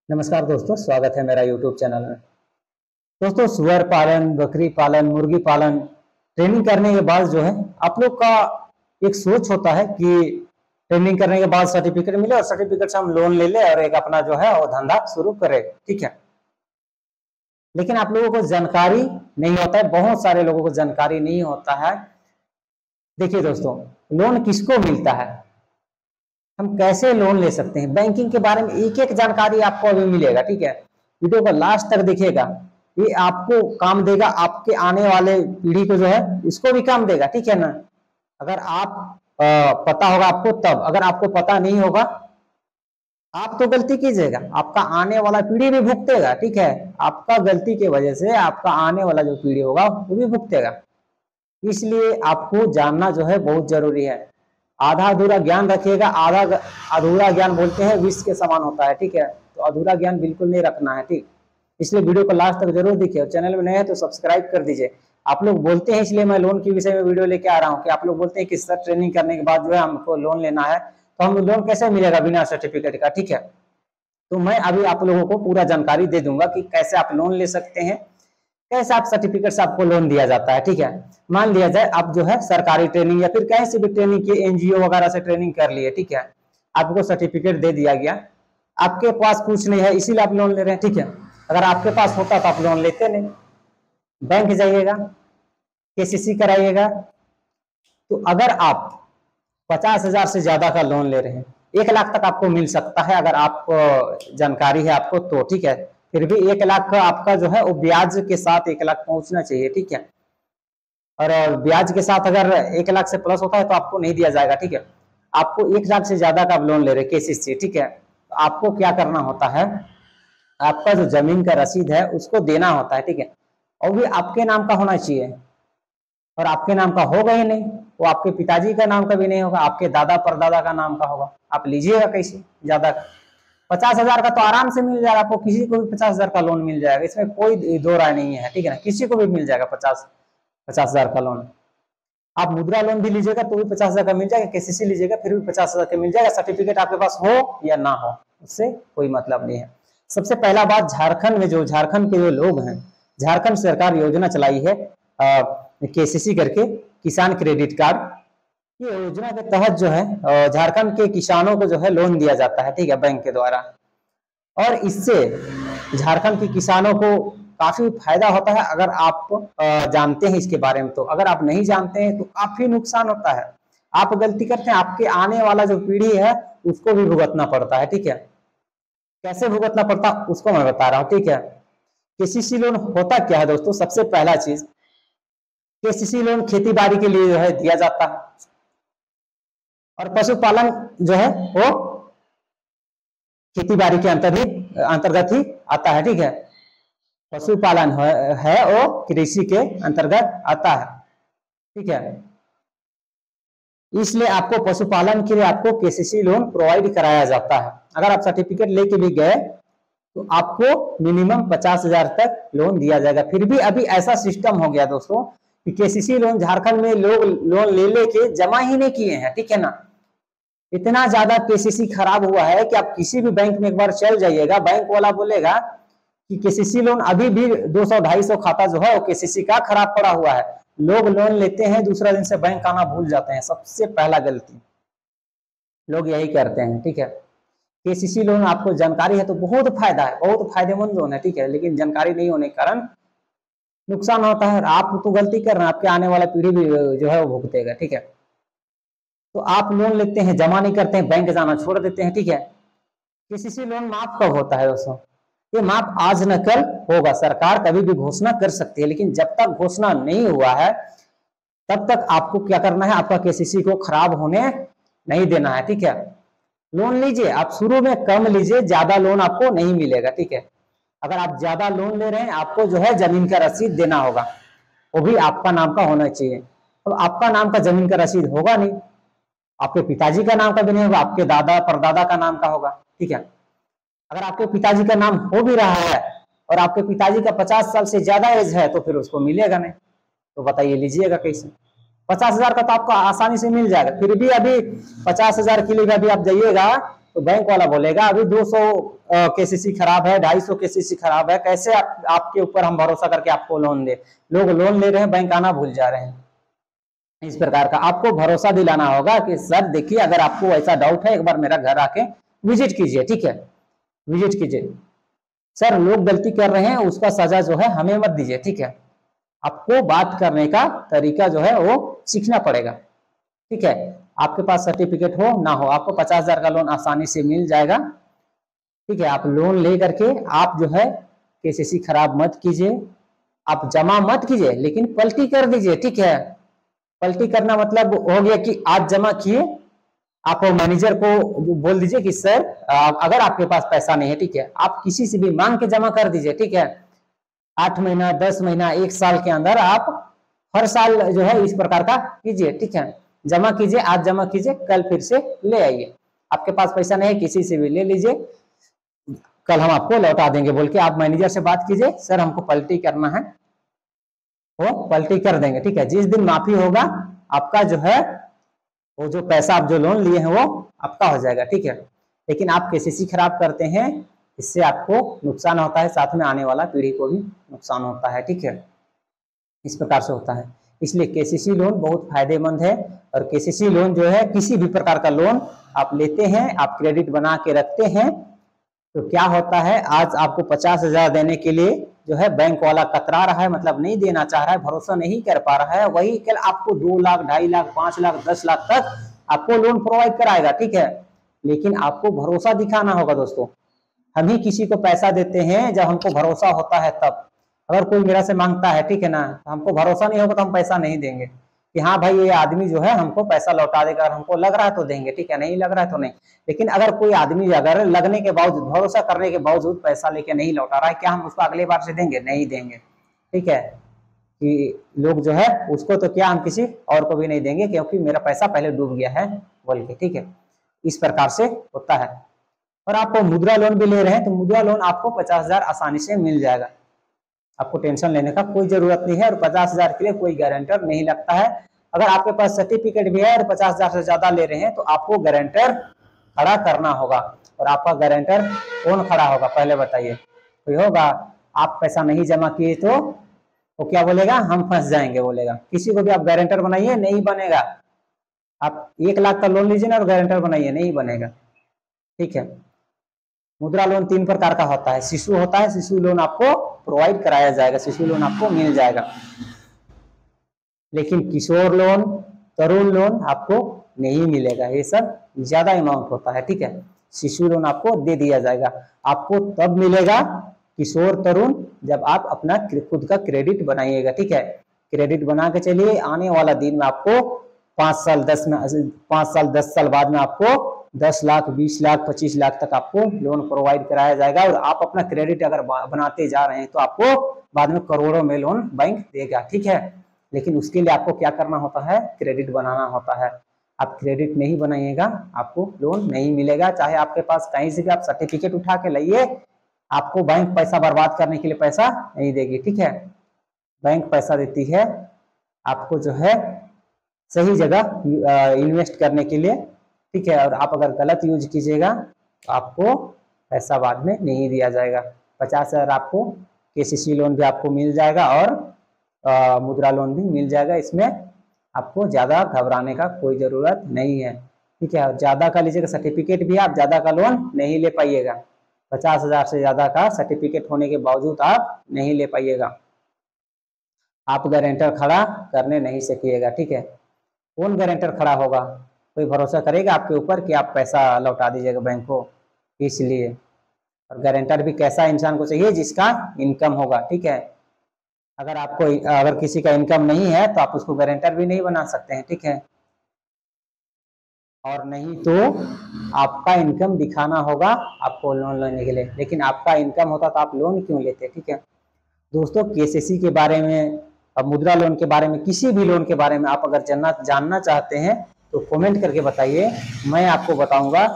नमस्कार दोस्तों, स्वागत है मेरा यूट्यूब चैनल में। दोस्तों, सुअर पालन, बकरी पालन, मुर्गी पालन ट्रेनिंग करने के बाद जो है आप लोग का एक सोच होता है कि ट्रेनिंग करने के बाद सर्टिफिकेट मिले और सर्टिफिकेट से हम लोन ले ले और एक अपना जो है वो धंधा शुरू करें, ठीक है। लेकिन आप लोगों को जानकारी नहीं होता है, बहुत सारे लोगों को जानकारी नहीं होता है। देखिए दोस्तों, लोन किसको मिलता है, हम कैसे लोन ले सकते हैं, बैंकिंग के बारे में एक एक जानकारी आपको अभी मिलेगा, ठीक है। वीडियो को लास्ट तक देखिएगा, ये आपको काम देगा, आपके आने वाले पीढ़ी को जो है इसको भी काम देगा, ठीक है ना। अगर आप पता होगा आपको तब, अगर आपको पता नहीं होगा आप तो गलती कीजिएगा, आपका आने वाला पीढ़ी भी भुगतेगा, ठीक है। आपका गलती की वजह से आपका आने वाला जो पीढ़ी होगा वो भी भुगतेगा। इसलिए आपको जानना जो है बहुत जरूरी है। आधा अधूरा ज्ञान रखिएगा, आधा अधूरा ज्ञान बोलते हैं विष के समान होता है, ठीक है। तो अधूरा ज्ञान बिल्कुल नहीं रखना है, ठीक। इसलिए वीडियो को लास्ट तक जरूर देखिए और चैनल में नए हैं तो सब्सक्राइब कर दीजिए। आप लोग बोलते हैं, इसलिए मैं लोन के विषय में वीडियो लेके आ रहा हूँ कि आप लोग बोलते हैं कि सर ट्रेनिंग करने के बाद जो है हमको लोन लेना है, तो हम लोन कैसे मिलेगा बिना सर्टिफिकेट का, ठीक है। तो मैं अभी आप लोगों को पूरा जानकारी दे दूंगा कि कैसे आप लोन ले सकते हैं, कैसे आप सर्टिफिकेट से आपको लोन दिया जाता है, ठीक है। मान लिया जाए आप जो है सरकारी ट्रेनिंग या फिर कहीं से भी ट्रेनिंग की, एनजीओ वगैरह से ट्रेनिंग कर लिए, ठीक है। आपको सर्टिफिकेट दे दिया गया, आपके पास कुछ नहीं है इसीलिए आप लोन ले रहे हैं, ठीक है। अगर आपके पास होता तो आप लोन लेते नहीं, बैंक जाइएगा, केसीसी कराइएगा। तो अगर आप 50,000 से ज्यादा का लोन ले रहे हैं, 1 लाख तक आपको मिल सकता है अगर आप जानकारी है आपको तो, ठीक है। फिर भी 1 लाख का आपका जो है वो ब्याज के साथ 1 लाख पहुंचना चाहिए, ठीक है। और ब्याज के साथ अगर 1 लाख से प्लस होता है तो आपको नहीं दिया जाएगा, ठीक है। आपको 1 लाख से ज्यादा का लोन ले रहे केसीसी, ठीक है। तो आपको क्या करना होता है, आपका जो जमीन का रसीद है उसको देना होता है, ठीक है। और भी आपके नाम का होना चाहिए, और आपके नाम का होगा ही नहीं, वो आपके पिताजी का नाम का भी नहीं होगा, आपके दादा परदादा का नाम का होगा। आप लीजिएगा कैसे ज्यादा, 50,000 का तो आराम से मिल जाएगा आपको, किसी को भी 50,000 का लोन मिल जाएगा, इसमें कोई दो राय नहीं है, ठीक है ना। किसी को भी मिल जाएगा 50,000 का लोन। आप मुद्रा लोन भी लीजिएगा तो भी 50,000 का मिल जाएगा, केसीसी लीजिएगा फिर भी 50,000 का मिल जाएगा। सर्टिफिकेट आपके पास हो या ना हो उससे कोई मतलब नहीं है। सबसे पहला बात, झारखंड में जो झारखंड के जो लोग हैं, झारखंड सरकार योजना चलाई है केसीसी करके, किसान क्रेडिट कार्ड। ये योजना के तहत जो है झारखंड के किसानों को जो है लोन दिया जाता है, ठीक है, बैंक के द्वारा। और इससे झारखंड के किसानों को काफी फायदा होता है अगर आप जानते हैं इसके बारे में। तो अगर आप नहीं जानते हैं तो काफी नुकसान होता है। आप गलती करते हैं, आपके आने वाला जो पीढ़ी है उसको भी भुगतना पड़ता है, ठीक है। कैसे भुगतना पड़ता उसको मैं बता रहा हूँ, ठीक है। केसीसी लोन होता क्या है दोस्तों, सबसे पहला चीज, केसीसी लोन खेती बाड़ी के लिए जो है दिया जाता है, और पशुपालन जो है वो खेती बाड़ी के अंतर्गत ही आता है, ठीक है। पशुपालन है वो कृषि के अंतर्गत आता है, ठीक है। इसलिए आपको पशुपालन के लिए आपको केसीसी लोन प्रोवाइड कराया जाता है। अगर आप सर्टिफिकेट लेके भी गए तो आपको मिनिमम 50,000 तक लोन दिया जाएगा। फिर भी अभी ऐसा सिस्टम हो गया दोस्तों कि केसीसी लोन झारखंड में लोग लोन ले लेके जमा ही नहीं किए हैं, ठीक है ना। इतना ज्यादा केसीसी खराब हुआ है कि आप किसी भी बैंक में एक बार चल जाइएगा, बैंक वाला बोलेगा कि केसीसी लोन अभी भी 200-250 खाता जो है वो केसीसी का खराब पड़ा हुआ है। लोग लोन लेते हैं, दूसरा दिन से बैंक आना भूल जाते हैं। सबसे पहला गलती लोग यही करते हैं, ठीक है। केसीसी लोन आपको जानकारी है तो बहुत फायदा है, बहुत फायदेमंद लोन है, ठीक है। लेकिन जानकारी नहीं होने के कारण नुकसान होता है। आप तो गलती कर रहे हैं, आपके आने वाला पीढ़ी भी जो है वो भुगतेगा, ठीक है। तो आप लोन लेते हैं, जमा नहीं करते हैं, बैंक जाना छोड़ देते हैं, ठीक है। केसीसी लोन माफ कब होता है दोस्तों, ये माफ आज न कल होगा। सरकार कभी भी घोषणा कर सकती है, लेकिन जब तक घोषणा नहीं हुआ है तब तक आपको क्या करना है, आपका केसीसी को खराब होने नहीं देना है, ठीक है। लोन लीजिए, आप शुरू में कम लीजिए, ज्यादा लोन आपको नहीं मिलेगा, ठीक है। अगर आप ज्यादा लोन ले रहे हैं आपको जो है जमीन का रसीद देना होगा, वो भी आपका नाम का होना चाहिए। तो आपका नाम का जमीन का रसीद होगा नहीं, आपके पिताजी का नाम का भी नहीं होगा, आपके दादा परदादा का नाम का होगा, ठीक है। अगर आपके पिताजी का नाम हो भी रहा है और आपके पिताजी का 50 साल से ज्यादा एज है तो फिर उसको मिलेगा नहीं। तो बताइए लीजिएगा कैसे, 50,000 का तो आपको आसानी से मिल जाएगा। फिर भी अभी 50,000 के लिए भी अभी आप जाइएगा तो बैंक वाला बोलेगा अभी 200 केसीसी खराब है, 250 केसीसी खराब है, कैसे आपके ऊपर हम भरोसा करके आपको लोन दे। लोग लोन ले रहे हैं, बैंक आना भूल जा रहे हैं। इस प्रकार का आपको भरोसा दिलाना होगा कि सर देखिए, अगर आपको ऐसा डाउट है एक बार मेरा घर आके विजिट कीजिए, ठीक है, विजिट कीजिए। सर लोग गलती कर रहे हैं, उसका सजा जो है हमें मत दीजिए, ठीक है। आपको बात करने का तरीका जो है वो सीखना पड़ेगा, ठीक है। आपके पास सर्टिफिकेट हो ना हो, आपको 50,000 का लोन आसानी से मिल जाएगा, ठीक है। आप लोन ले करके आप जो है केसीसी खराब मत कीजिए, आप जमा मत कीजिए, लेकिन पलटी कर दीजिए, ठीक है। पलटी करना मतलब हो गया कि आज जमा किए, आप मैनेजर को बोल दीजिए कि सर अगर आपके पास पैसा नहीं है, ठीक है, आप किसी से भी मांग के जमा कर दीजिए, ठीक है। 8 महीना 10 महीना 1 साल के अंदर आप हर साल जो है इस प्रकार का कीजिए, ठीक है। जमा कीजिए, आज जमा कीजिए, कल फिर से ले आइए। आपके पास पैसा नहीं है, किसी से भी ले लीजिए, कल हम आपको लौटा देंगे बोल के आप मैनेजर से बात कीजिए, सर हमको पलटी करना है, वो पलटी कर देंगे, ठीक है। जिस दिन माफी होगा आपका जो है वो जो पैसा आप जो लोन लिए हैं वो आपका हो जाएगा, ठीक है। लेकिन आप केसीसी खराब करते हैं, इससे आपको नुकसान होता है, साथ में आने वाला पीढ़ी को भी नुकसान होता है, ठीक है। इस प्रकार से होता है, इसलिए केसीसी लोन बहुत फायदेमंद है। और केसीसी लोन जो है किसी भी प्रकार का लोन आप लेते हैं, आप क्रेडिट बना के रखते हैं, तो क्या होता है, आज आपको 50,000 देने के लिए जो है बैंक वाला कतरा रहा है, मतलब नहीं देना चाह रहा है, भरोसा नहीं कर पा रहा है, वही कल आपको 2 लाख 2.5 लाख 5 लाख 10 लाख तक आपको लोन प्रोवाइड कराएगा, ठीक है। लेकिन आपको भरोसा दिखाना होगा दोस्तों। हम ही किसी को पैसा देते हैं जब हमको भरोसा होता है तब। अगर कोई मेरा से मांगता है, ठीक है ना, हमको भरोसा नहीं होगा तो हम पैसा नहीं देंगे कि हाँ भाई ये आदमी जो है हमको पैसा लौटा देगा, अगर हमको लग रहा है तो देंगे, ठीक है, नहीं लग रहा है तो नहीं। लेकिन अगर कोई आदमी अगर लगने के बावजूद, भरोसा करने के बावजूद पैसा लेके नहीं लौटा रहा है, क्या हम उसको अगले बार से देंगे? नहीं देंगे, ठीक है। कि लोग जो है उसको तो क्या हम किसी और को भी नहीं देंगे, क्योंकि मेरा पैसा पहले डूब गया है बोल के, ठीक है। इस प्रकार से होता है। और आप मुद्रा लोन भी ले रहे हैं तो मुद्रा लोन आपको 50,000 आसानी से मिल जाएगा, आपको टेंशन लेने का कोई जरूरत नहीं है। और 50,000 के लिए कोई गारंटर नहीं लगता है। अगर आपके पास सर्टिफिकेट भी है और 50,000 से ज्यादा ले रहे हैं तो आपको गारंटर खड़ा करना होगा। और आपका गारंटर कौन खड़ा होगा पहले बताइए? कोई होगा? आप पैसा नहीं जमा किए तो वो क्या बोलेगा? हम फंस जाएंगे बोलेगा। किसी को भी आप गारंटर बनाइए, नहीं बनेगा। आप 1 लाख का लोन लीजिए ना और गारंटर बनाइए, नहीं बनेगा, ठीक है। मुद्रा लोन 3 प्रकार का होता है। शिशु होता है, शिशु लोन आपको प्रोवाइड कराया जाएगा, शिशु लोन आपको मिल जाएगा। लेकिन किशोर लोन, तरुण लोन आपको नहीं मिलेगा, ये सब ज्यादा अमाउंट होता है, ठीक है। शिशु लोन आपको दे दिया जाएगा। आपको तब मिलेगा किशोर तरुण जब आप अपना खुद का क्रेडिट बनाइएगा, ठीक है। क्रेडिट बना के चलिए, आने वाला दिन में आपको 5 साल 10 साल बाद में आपको 10 लाख 20 लाख 25 लाख तक आपको लोन प्रोवाइड कराया जाएगा। और आप अपना क्रेडिट अगर बनाते जा रहे हैं तो आपको बाद में करोड़ों में लोन बैंक देगा, ठीक है। लेकिन उसके लिए आपको क्या करना होता है? क्रेडिट बनाना होता है। आप क्रेडिट नहीं बनाइएगा आपको लोन नहीं मिलेगा। चाहे आपके पास कहीं से भी आप सर्टिफिकेट उठा के लाइए, आपको बैंक पैसा बर्बाद करने के लिए पैसा नहीं देगी, ठीक है। बैंक पैसा देती है आपको जो है सही जगह इन्वेस्ट करने के लिए, ठीक है। और आप अगर गलत यूज कीजिएगा तो आपको पैसा बाद में नहीं दिया जाएगा। 50,000 आपको केसीसी लोन भी आपको मिल जाएगा और मुद्रा लोन भी मिल जाएगा। इसमें आपको ज्यादा घबराने का कोई जरूरत नहीं है, ठीक है। ज्यादा का लीजिएगा सर्टिफिकेट भी, आप ज्यादा का लोन नहीं ले पाइएगा। 50,000 से ज्यादा का सर्टिफिकेट होने के बावजूद आप नहीं ले पाइएगा। आप गारंटर खड़ा करने नहीं सकिएगा, ठीक है। कौन गारंटर खड़ा होगा? कोई भरोसा करेगा आपके ऊपर कि आप पैसा लौटा दीजिएगा बैंक को? इसलिए और गारंटर भी कैसा इंसान को चाहिए? जिसका इनकम होगा, ठीक है। अगर किसी का इनकम नहीं है तो आप उसको गारंटर भी नहीं बना सकते हैं, ठीक है। और नहीं तो आपका इनकम दिखाना होगा आपको लोन लेने के लिए। लेकिन आपका इनकम होता तो आप लोन क्यों लेते, ठीक है। दोस्तों केसीसी के बारे में, अब मुद्रा लोन के बारे में, किसी भी लोन के बारे में आप अगर जानना चाहते हैं तो कमेंट करके बताइए, मैं आपको बताऊंगा।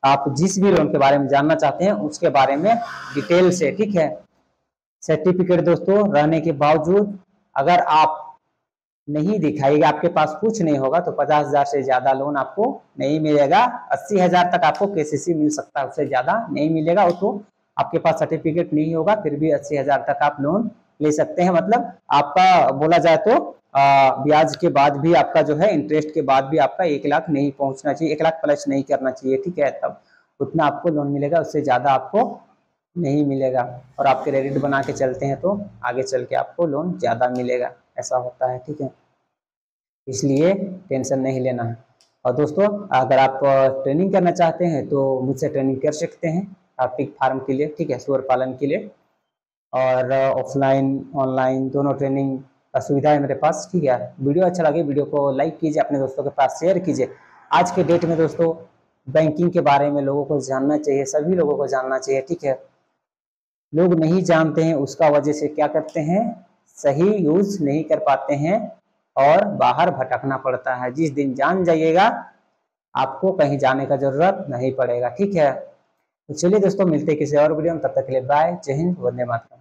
आप जिस भी लोन के बारे में जानना चाहते हैं उसके बारे में डिटेल से, ठीक है। सर्टिफिकेट दोस्तों रहने के बावजूद अगर आप नहीं दिखाएगा, आपके पास कुछ नहीं होगा तो 50,000 से ज्यादा लोन आपको नहीं मिलेगा। 80,000 तक आपको केसीसी मिल सकता है, उससे ज्यादा नहीं मिलेगा। वो तो आपके पास सर्टिफिकेट नहीं होगा फिर भी 80,000 तक आप लोन ले सकते हैं। मतलब आपका बोला जाए तो ब्याज के बाद भी आपका जो है, इंटरेस्ट के बाद भी आपका 1 लाख नहीं पहुंचना चाहिए, 1 लाख प्लस नहीं करना चाहिए, ठीक है। तब उतना आपको लोन मिलेगा, उससे ज्यादा आपको नहीं मिलेगा। और आप क्रेडिट बना के चलते हैं तो आगे चल के आपको लोन ज्यादा मिलेगा, ऐसा होता है, ठीक है। इसलिए टेंशन नहीं लेना है। और दोस्तों अगर आप ट्रेनिंग करना चाहते हैं तो मुझसे ट्रेनिंग कर सकते हैं पिग फार्म के लिए, ठीक है, सूअर पालन के लिए। और ऑफलाइन ऑनलाइन दोनों ट्रेनिंग का सुविधा है मेरे पास, ठीक है। वीडियो अच्छा लगे वीडियो को लाइक कीजिए, अपने दोस्तों के पास शेयर कीजिए। आज के डेट में दोस्तों बैंकिंग के बारे में लोगों को जानना चाहिए, सभी लोगों को जानना चाहिए, ठीक है। लोग नहीं जानते हैं, उसका वजह से क्या करते हैं, सही यूज नहीं कर पाते हैं और बाहर भटकना पड़ता है। जिस दिन जान जाइएगा आपको कहीं जाने का जरूरत नहीं पड़ेगा, ठीक है। तो चलिए दोस्तों मिलते हैं किसी और वीडियो में, तब तक के लिए बाय, जय हिंद, वंदे मातरम।